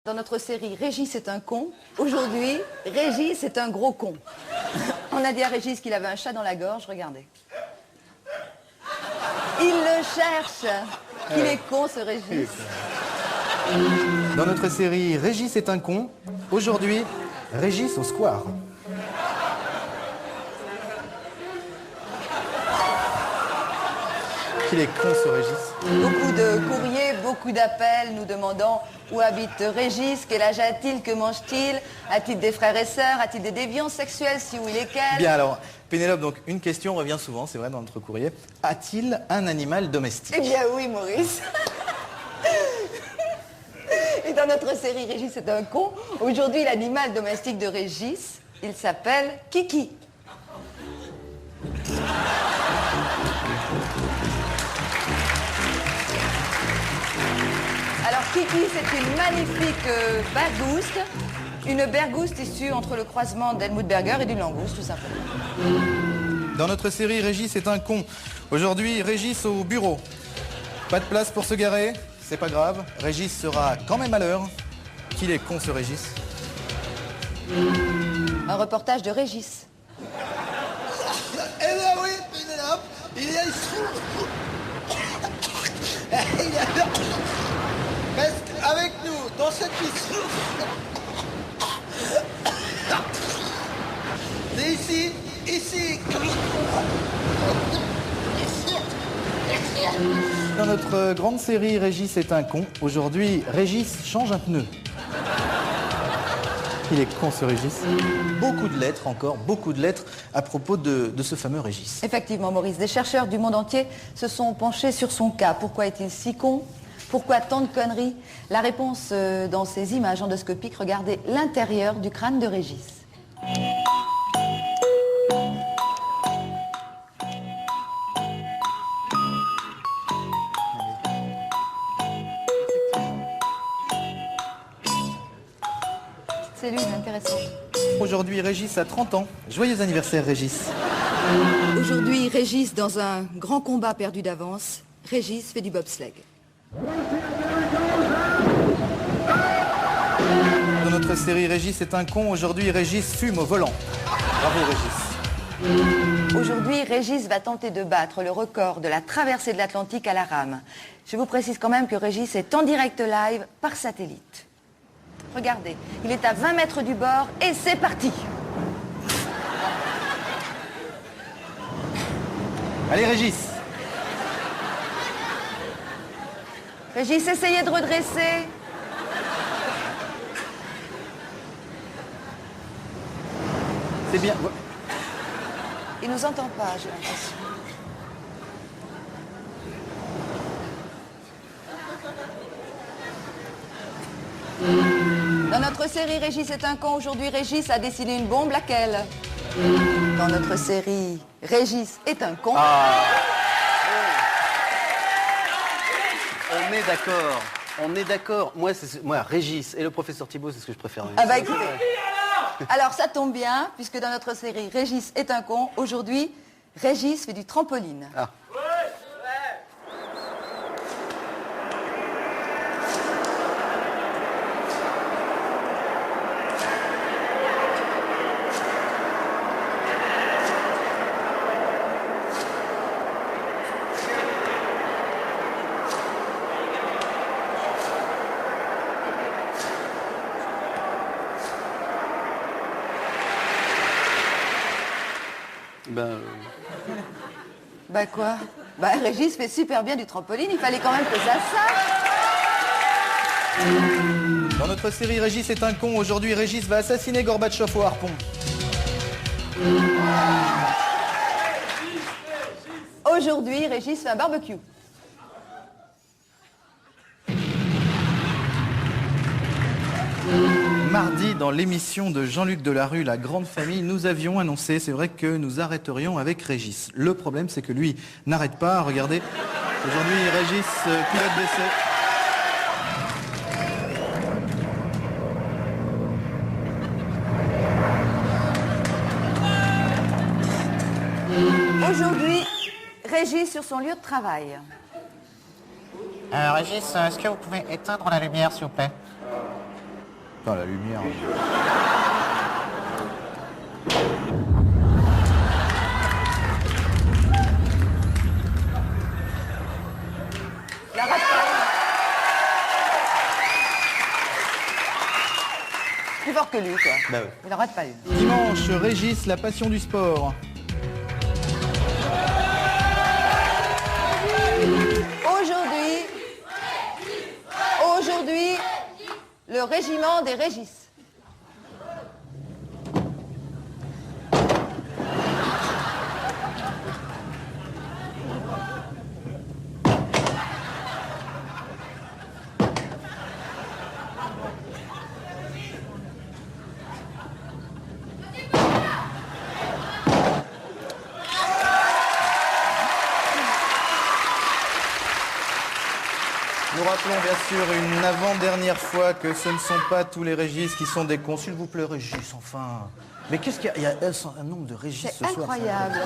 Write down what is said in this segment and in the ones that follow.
Dans notre série Régis est un con, aujourd'hui, Régis est un gros con. On a dit à Régis qu'il avait un chat dans la gorge, regardez. Il le cherche. Qu'il est con ce Régis. Dans notre série Régis est un con, aujourd'hui, Régis au square. Qu'il est con ce Régis. Beaucoup de courriers, beaucoup d'appels nous demandant où habite Régis, quel âge a-t-il, que mange-t-il, a-t-il des frères et sœurs, a-t-il des déviances sexuelles, si oui, lesquelles? Bien alors, Pénélope, donc une question revient souvent, c'est vrai dans notre courrier. A-t-il un animal domestique? Eh bien oui, Maurice. Et dans notre série Régis est un con, aujourd'hui l'animal domestique de Régis, il s'appelle Kiki. Alors Kiki, c'est une magnifique bergouste, une bergouste issue entre le croisement d'Helmut Berger et d'une langouste, tout simplement. Dans notre série Régis est un con, aujourd'hui, Régis au bureau. Pas de place pour se garer, c'est pas grave, Régis sera quand même à l'heure. Qu'il est con ce Régis. Un reportage de Régis. Eh bien oui, Pénélope, il est ici. Il est là. Reste avec nous dans cette piscine. C'est ici, ici. Dans notre grande série Régis est un con, aujourd'hui, Régis change un pneu. Il est con ce Régis. Beaucoup de lettres encore, beaucoup de lettres à propos de ce fameux Régis. Effectivement, Maurice, des chercheurs du monde entier se sont penchés sur son cas. Pourquoi est-il si con? Pourquoi tant de conneries? La réponse dans ces images endoscopiques. Regardez l'intérieur du crâne de Régis. Cellule intéressante. Aujourd'hui, Régis a 30 ans. Joyeux anniversaire, Régis. Aujourd'hui, Régis, dans un grand combat perdu d'avance, Régis fait du bobsleigh. Dans notre série Régis est un con, aujourd'hui, Régis fume au volant. Bravo, Régis. Aujourd'hui, Régis va tenter de battre le record de la traversée de l'Atlantique à la rame. Je vous précise quand même que Régis est en direct live par satellite. Regardez, il est à 20 mètres du bord et c'est parti. Allez, Régis. Régis, essayez de redresser. C'est bien. Il nous entend pas, j'ai l'impression. Dans notre série Régis est un con, aujourd'hui Régis a dessiné une bombe, laquelle? Dans notre série Régis est un con. On est d'accord. On est d'accord. Moi, Régis et le professeur Thibault, c'est ce que je préfère. Ah bah écoutez. Alors ça tombe bien, puisque dans notre série Régis est un con, aujourd'hui Régis fait du trampoline. Ah. Bah quoi? Bah Régis fait super bien du trampoline, il fallait quand même que ça sache. Dans notre série Régis est un con, aujourd'hui, Régis va assassiner Gorbatchev au harpon. Aujourd'hui, Régis fait un barbecue. Mardi, dans l'émission de Jean-Luc Delarue, La Grande Famille, nous avions annoncé, c'est vrai que nous arrêterions avec Régis. Le problème, c'est que lui n'arrête pas. Regardez, aujourd'hui, Régis pilote d'essai. Aujourd'hui, Régis sur son lieu de travail. Régis, est-ce que vous pouvez éteindre la lumière, s'il vous plaît? Putain, la lumière. La rate pas une. Plus fort que lui, quoi. Bah oui. Il n'en rate pas une. Dimanche, Régis, la passion du sport. Aujourd'hui, le régiment des Régis. Nous rappelons bien sûr une avant-dernière fois que ce ne sont pas tous les Régis qui sont des cons. S'il vous plaît, Régis, enfin. Mais qu'est-ce qu'il y a? Il y a un nombre de Régis ce C'est soir. incroyable.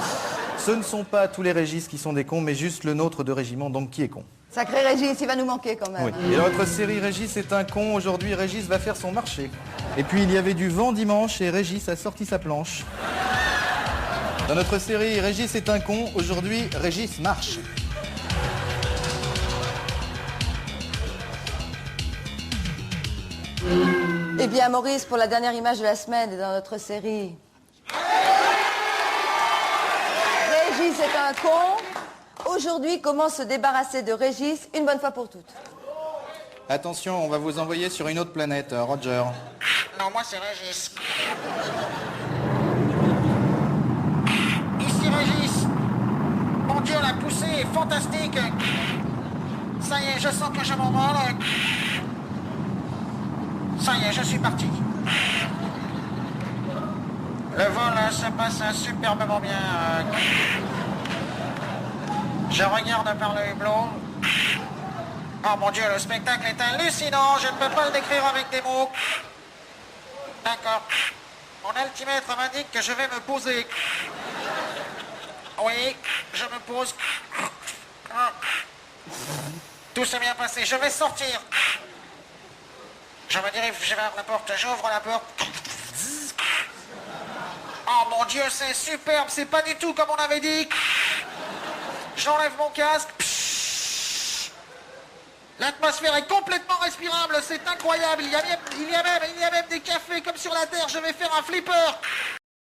Ce ne sont pas tous les Régis qui sont des cons, mais juste le nôtre de régiment, donc qui est con. Sacré Régis, il va nous manquer quand même. Oui. Et dans notre série Régis est un con, aujourd'hui Régis va faire son marché. Et puis il y avait du vent dimanche et Régis a sorti sa planche. Dans notre série Régis est un con, aujourd'hui Régis marche. Eh bien, Maurice, pour la dernière image de la semaine et dans notre série. Régis est un con. Aujourd'hui, comment se débarrasser de Régis une bonne fois pour toutes. Attention, on va vous envoyer sur une autre planète, Roger. Non, moi c'est Régis. Ici Régis. Mon Dieu, la poussée est fantastique. Ça y est, je sens que je m'envole. Ça y est, je suis parti. Le vol se passe superbement bien. Je regarde par le hublot. Oh mon Dieu, le spectacle est hallucinant. Je ne peux pas le décrire avec des mots. D'accord. Mon altimètre m'indique que je vais me poser. Oui, je me pose. Tout s'est bien passé. Je vais sortir. Je me dirige vers la porte. J'ouvre la porte. Oh mon Dieu, c'est superbe. C'est pas du tout comme on avait dit. J'enlève mon casque. L'atmosphère est complètement respirable. C'est incroyable. Il y a même des cafés comme sur la Terre. Je vais faire un flipper.